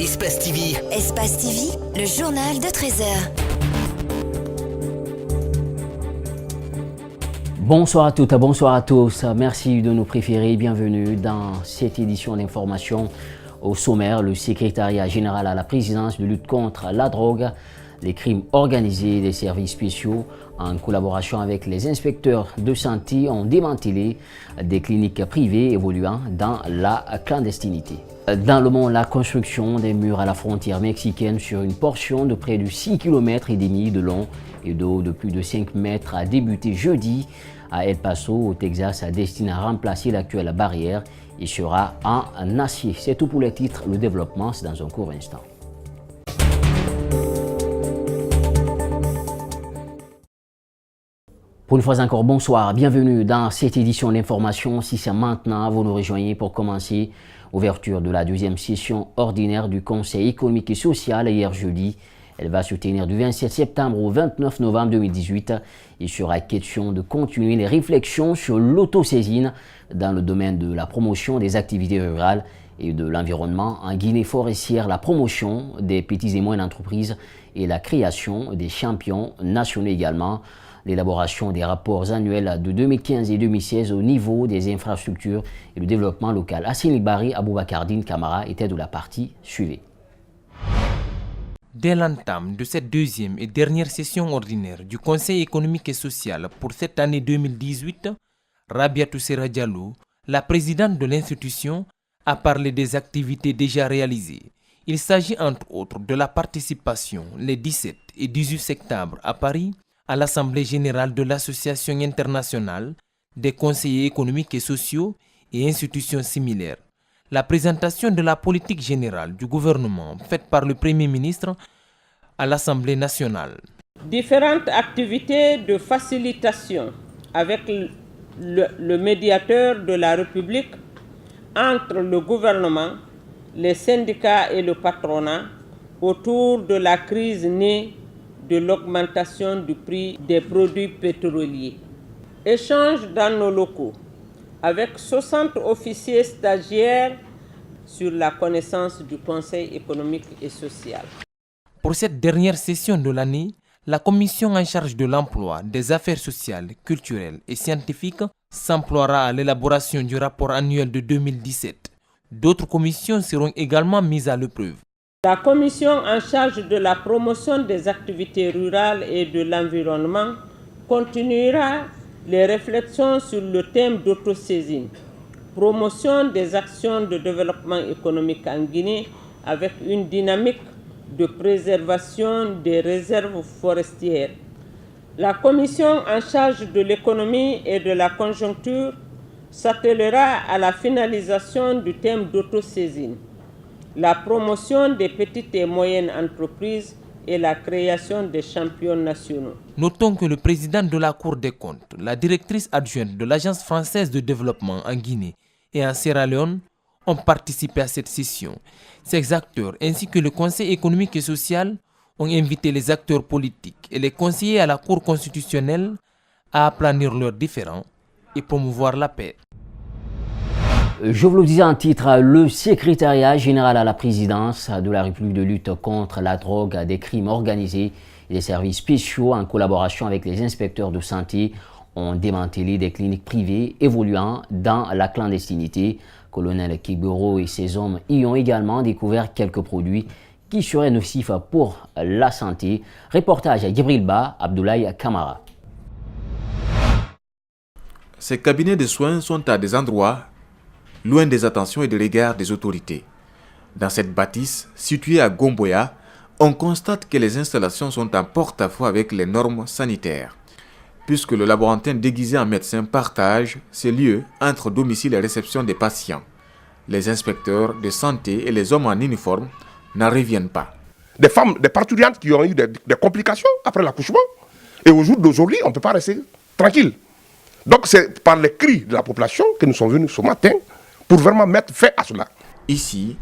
Espace TV. Espace TV, le journal de 13h. Bonsoir à toutes, bonsoir à tous. Merci de nous préférer. Bienvenue dans cette édition d'information. Au sommaire, le secrétariat général à la présidence de lutte contre la drogue, les crimes organisés et les services spéciaux, en collaboration avec les inspecteurs de santé, ont démantelé des cliniques privées évoluant dans la clandestinité. Dans le monde, la construction des murs à la frontière mexicaine sur une portion de près de 6,5 km de long et de haut de plus de 5 mètres a débuté jeudi à El Paso, au Texas, destiné à remplacer l'actuelle barrière et sera en acier. C'est tout pour les titres. Le développement, c'est dans un court instant. Pour une fois encore, bonsoir, bienvenue dans cette édition d'information. Si c'est maintenant, vous nous rejoignez pour commencer ouverture de la deuxième session ordinaire du Conseil économique et social hier jeudi. Elle va se tenir du 27 septembre au 29 novembre 2018. Il sera question de continuer les réflexions sur l'autosaisine dans le domaine de la promotion des activités rurales et de l'environnement en Guinée forestière, la promotion des petites et moyennes entreprises et la création des champions nationaux également. L'élaboration des rapports annuels de 2015 et 2016 au niveau des infrastructures et le développement local. Assini Bari Aboubakardine Camara était de la partie suivie. Dès l'entame de cette deuxième et dernière session ordinaire du Conseil économique et social pour cette année 2018, Rabiatou Serra Diallo, la présidente de l'institution, a parlé des activités déjà réalisées. Il s'agit entre autres de la participation les 17 et 18 septembre à Paris à l'Assemblée générale de l'Association internationale des conseillers économiques et sociaux et institutions similaires. La présentation de la politique générale du gouvernement faite par le Premier ministre à l'Assemblée nationale. Différentes activités de facilitation avec le médiateur de la République entre le gouvernement, les syndicats et le patronat autour de la crise née de l'augmentation du prix des produits pétroliers. Échange dans nos locaux avec 60 officiers stagiaires sur la connaissance du Conseil économique et social. Pour cette dernière session de l'année, la commission en charge de l'emploi, des affaires sociales, culturelles et scientifiques s'emploiera à l'élaboration du rapport annuel de 2017. D'autres commissions seront également mises à l'épreuve. La commission en charge de la promotion des activités rurales et de l'environnement continuera les réflexions sur le thème d'autosaisine, promotion des actions de développement économique en Guinée avec une dynamique de préservation des réserves forestières. La commission en charge de l'économie et de la conjoncture s'attellera à la finalisation du thème d'autosaisine, la promotion des petites et moyennes entreprises et la création des champions nationaux. Notons que le président de la Cour des comptes, la directrice adjointe de l'Agence française de développement en Guinée et en Sierra Leone ont participé à cette session. Ces acteurs ainsi que le Conseil économique et social ont invité les acteurs politiques et les conseillers à la Cour constitutionnelle à aplanir leurs différends et promouvoir la paix. Je vous le disais en titre, le secrétariat général à la présidence de la République de lutte contre la drogue, des crimes organisés et des services spéciaux en collaboration avec les inspecteurs de santé ont démantelé des cliniques privées évoluant dans la clandestinité. Colonel Kibero et ses hommes y ont également découvert quelques produits qui seraient nocifs pour la santé. Reportage à Gibril Ba, Abdoulaye Kamara. Ces cabinets de soins sont à des endroits loin des attentions et des regards des autorités. Dans cette bâtisse, située à Gomboya, on constate que les installations sont en porte-à-faux avec les normes sanitaires, puisque le laborantin déguisé en médecin partage ces lieux entre domicile et réception des patients. Les inspecteurs de santé et les hommes en uniforme n'en reviennent pas. Des femmes, des parturientes qui ont eu des complications après l'accouchement. Et au jour d'aujourd'hui, on ne peut pas rester tranquille. Donc c'est par les cris de la population que nous sommes venus ce matin pour vraiment mettre fin à cela. Ici,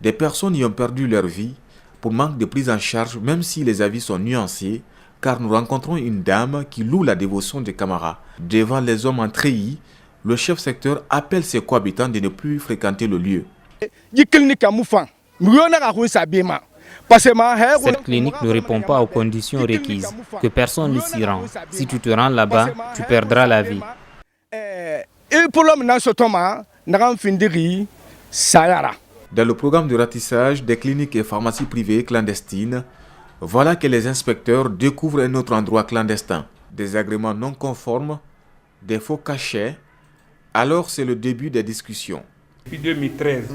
des personnes y ont perdu leur vie pour manque de prise en charge, même si les avis sont nuancés, car nous rencontrons une dame qui loue la dévotion des camarades. Devant les hommes en treillis, le chef secteur appelle ses cohabitants de ne plus fréquenter le lieu. Cette clinique ne répond pas aux conditions requises, que personne ne s'y rend. Si tu te rends là-bas, tu perdras la vie. Dans le programme de ratissage des cliniques et pharmacies privées clandestines, voilà que les inspecteurs découvrent un autre endroit clandestin. Des agréments non conformes, des faux cachets. Alors c'est le début des discussions. Depuis 2013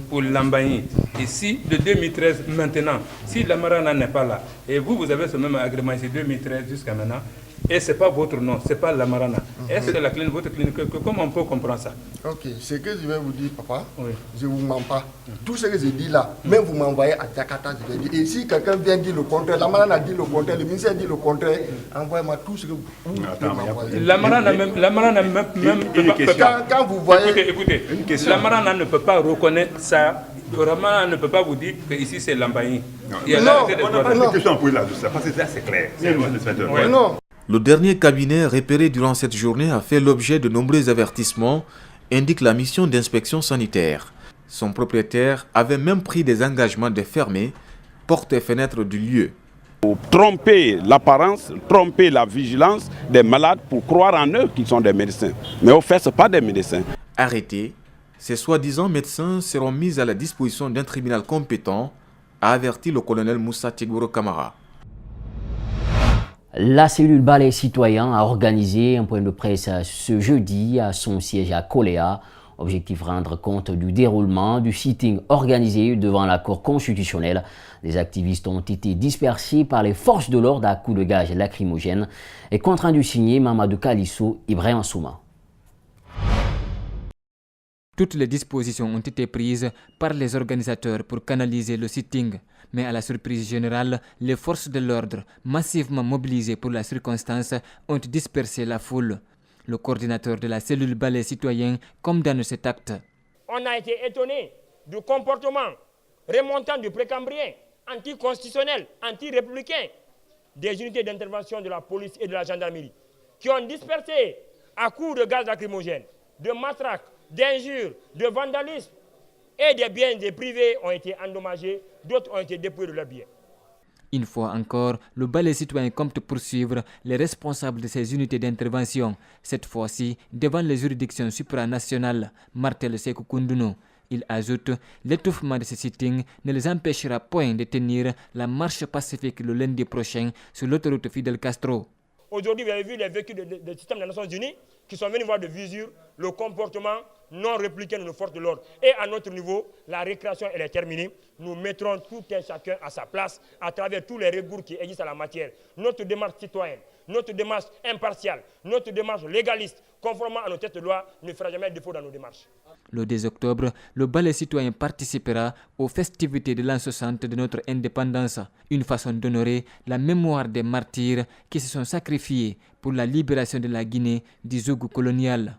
pour l'Ambaï. Ici, de 2013 maintenant, si la Marana n'est pas là, et vous avez ce même agrément ici, 2013 jusqu'à maintenant, et ce n'est pas votre nom, ce n'est pas la Marana. Est-ce que la clinique, votre clinique, comment on peut comprendre ça? Ok, ce que je vais vous dire, papa, je ne vous mens pas. Tout ce que je dis là, même vous m'envoyez à Jakarta, je vais dire. Et si quelqu'un vient dire le contraire, la Marana dit le contraire, le ministère dit le contraire, envoyez-moi tout ce que vous m'envoyez. La Marana même quand vous voyez... Écoutez, la Marana ne peut pas reconnaître ça. Le Marana ne peut pas vous dire que ici c'est l'Ambaï. Non, on n'a pas de question à poser là-dessus, parce que c'est clair. Non. Le dernier cabinet repéré durant cette journée a fait l'objet de nombreux avertissements, indique la mission d'inspection sanitaire. Son propriétaire avait même pris des engagements de fermer portes et fenêtres du lieu. Tromper l'apparence, tromper la vigilance des malades pour croire en eux qu'ils sont des médecins. Mais au fait, ce ne sont pas des médecins. Arrêtés, ces soi-disant médecins seront mis à la disposition d'un tribunal compétent, a averti le colonel Moussa Tigoro Kamara. La cellule Balai Citoyen a organisé un point de presse ce jeudi à son siège à Koléa. Objectif rendre compte du déroulement du sitting organisé devant la Cour constitutionnelle. Les activistes ont été dispersés par les forces de l'ordre à coups de gaz lacrymogènes et compte rendu signé Mamadou Kalisso, Ibrahim Souma. Toutes les dispositions ont été prises par les organisateurs pour canaliser le sitting. Mais à la surprise générale, les forces de l'ordre, massivement mobilisées pour la circonstance, ont dispersé la foule. Le coordinateur de la cellule Balai Citoyen condamne cet acte. On a été étonné du comportement remontant du précambrien, anticonstitutionnel, anti-républicain des unités d'intervention de la police et de la gendarmerie qui ont dispersé à coups de gaz lacrymogène, de matraques, d'injures, de vandalisme et des biens des privés ont été endommagés, d'autres ont été dépouillés de leurs biens. Une fois encore, le Balai Citoyen compte poursuivre les responsables de ces unités d'intervention, cette fois-ci devant les juridictions supranationales, martèle Sékou Koundounou. Il ajoute, l'étouffement de ces sittings ne les empêchera point de tenir la marche pacifique le lundi prochain sur l'autoroute Fidel Castro. Aujourd'hui, vous avez vu les véhicules du système des Nations Unies qui sont venus voir de visu le comportement non républicain de nos forces de l'ordre. Et à notre niveau, la récréation elle est terminée. Nous mettrons tout un chacun à sa place à travers tous les recours qui existent en la matière. Notre démarche citoyenne, notre démarche impartiale, notre démarche légaliste, conformément à nos textes de loi, ne fera jamais défaut dans nos démarches. Le 2 octobre, le Balai Citoyen participera aux festivités de l'an 60 de notre indépendance, une façon d'honorer la mémoire des martyrs qui se sont sacrifiés pour la libération de la Guinée du joug colonial.